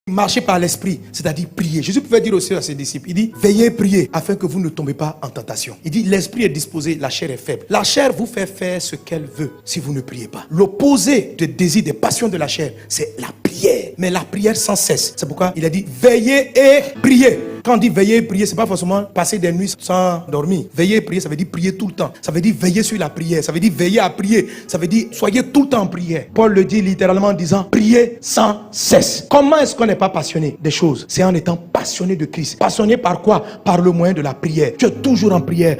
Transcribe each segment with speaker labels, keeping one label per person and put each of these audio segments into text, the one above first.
Speaker 1: Marcher par l'esprit, c'est-à-dire prier. Jésus pouvait dire aussi à ses disciples, il dit, veillez et priez afin que vous ne tombez pas en tentation. Il dit, l'esprit est disposé, la chair est faible. La chair vous fait faire ce qu'elle veut si vous ne priez pas. L'opposé des désirs, des passions de la chair, c'est la prière. Mais la prière sans cesse. C'est pourquoi il a dit, veillez et priez. Quand on dit veiller et prier, c'est pas forcément passer des nuits sans dormir. Veiller et prier, ça veut dire prier tout le temps. Ça veut dire veiller sur la prière. Ça veut dire veiller à prier. Ça veut dire soyez tout le temps en prière. Paul le dit littéralement en disant priez sans cesse. Comment est-ce qu'on n'est pas passionné des choses? C'est en étant passionné de Christ. Passionné par quoi? Par le moyen de la prière. Tu es toujours en prière.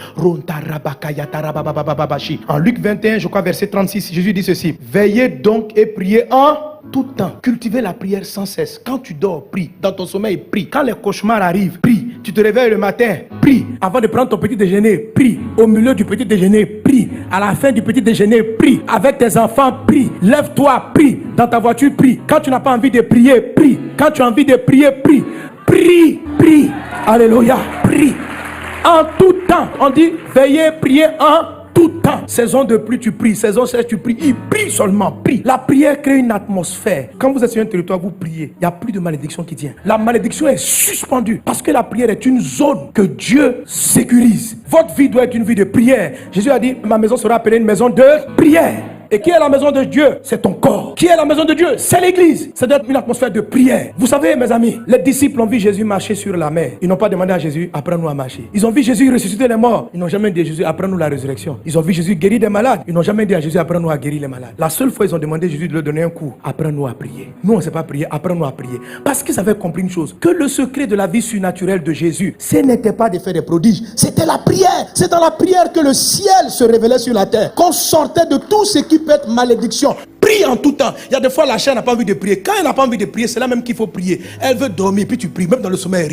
Speaker 1: En Luc 21, je crois verset 36, Jésus dit ceci. Veillez donc et priez en tout temps. Cultivez la prière sans cesse. Quand tu dors, prie. Dans ton sommeil, prie. Quand les cauchemars arrivent, prie. Tu te réveilles le matin, prie. Avant de prendre ton petit déjeuner, prie. Au milieu du petit déjeuner, prie. À la fin du petit déjeuner, prie. Avec tes enfants, prie. Lève-toi, prie. Dans ta voiture, prie. Quand tu n'as pas envie de prier, prie. Quand tu as envie de prier, prie. Prie, prie. Alléluia, prie. En tout temps. On dit veillez, priez en tout temps. Saison de pluie, tu pries. Saison sèche, tu pries. Il prie seulement, prie. La prière crée une atmosphère. Quand vous êtes sur un territoire, vous priez. Il n'y a plus de malédiction qui tient. La malédiction est suspendue parce que la prière est une zone que Dieu sécurise. Votre vie doit être une vie de prière. Jésus a dit, ma maison sera appelée une maison de prière. Et qui est la maison de Dieu? C'est ton corps. Qui est la maison de Dieu? C'est l'église. Ça doit être une atmosphère de prière. Vous savez, mes amis, les disciples ont vu Jésus marcher sur la mer. Ils n'ont pas demandé à Jésus, apprends-nous à marcher. Ils ont vu Jésus ressusciter les morts. Ils n'ont jamais dit à Jésus, apprends-nous la résurrection. Ils ont vu Jésus guérir des malades. Ils n'ont jamais dit à Jésus, apprends-nous à guérir les malades. La seule fois, ils ont demandé à Jésus de leur donner un coup. Apprends-nous à prier. Nous, on ne sait pas prier. Apprends-nous à prier. Parce qu'ils avaient compris une chose, que le secret de la vie surnaturelle de Jésus, ce n'était pas de faire des prodiges. C'était la prière. C'est dans la prière que le ciel se révélait sur la terre. Qu'on sortait de tout ce qui peut être malédiction. Prie en tout temps. Il y a des fois la chair n'a pas envie de prier. Quand elle n'a pas envie de prier, c'est là même qu'il faut prier. Elle veut dormir, puis tu pries. Même dans le sommeil,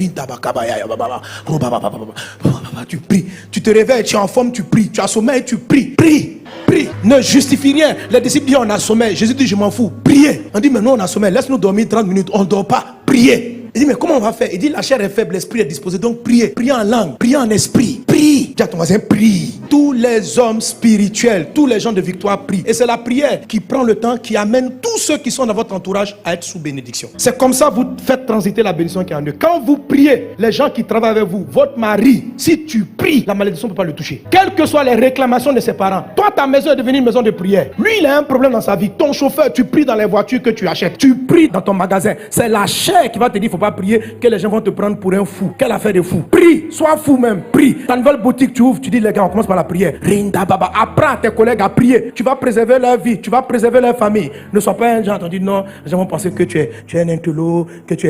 Speaker 1: tu pries. Tu te réveilles, tu es en forme, tu pries. Tu as sommeil, tu pries. Prie. Prie. Ne justifie rien. Les disciples disent on a sommeil. Jésus dit je m'en fous. Priez. On dit mais nous on a sommeil. Laisse-nous dormir 30 minutes. On ne dort pas. Priez. Il dit mais comment on va faire? Il dit la chair est faible, l'esprit est disposé. Donc priez. Priez en langue. Priez en esprit. Prie. Dis à ton voisin prie. Tous les hommes spirituels, tous les gens de victoire prient. Et c'est la prière qui prend le temps, qui amène tous ceux qui sont dans votre entourage à être sous bénédiction. C'est comme ça que vous faites transiter la bénédiction qui est en eux. Quand vous priez, les gens qui travaillent avec vous, votre mari, si tu pries, la malédiction ne peut pas le toucher. Quelles que soient les réclamations de ses parents, toi ta maison est devenue une maison de prière. Lui il a un problème dans sa vie. Ton chauffeur, tu pries dans les voitures que tu achètes. Tu pries dans ton magasin. C'est la chair qui va te dire il ne faut pas prier, que les gens vont te prendre pour un fou. Quelle affaire de fou. Prie, sois fou même, prie. Ta nouvelle boutique tu ouvres, tu dis les gars on commence par la prière. Rinda baba, apprends à tes collègues à prier. Tu vas préserver leur vie, tu vas préserver leur famille. Ne sois pas un genre, on dit non, les gens vont penser que tu es un intello, que tu es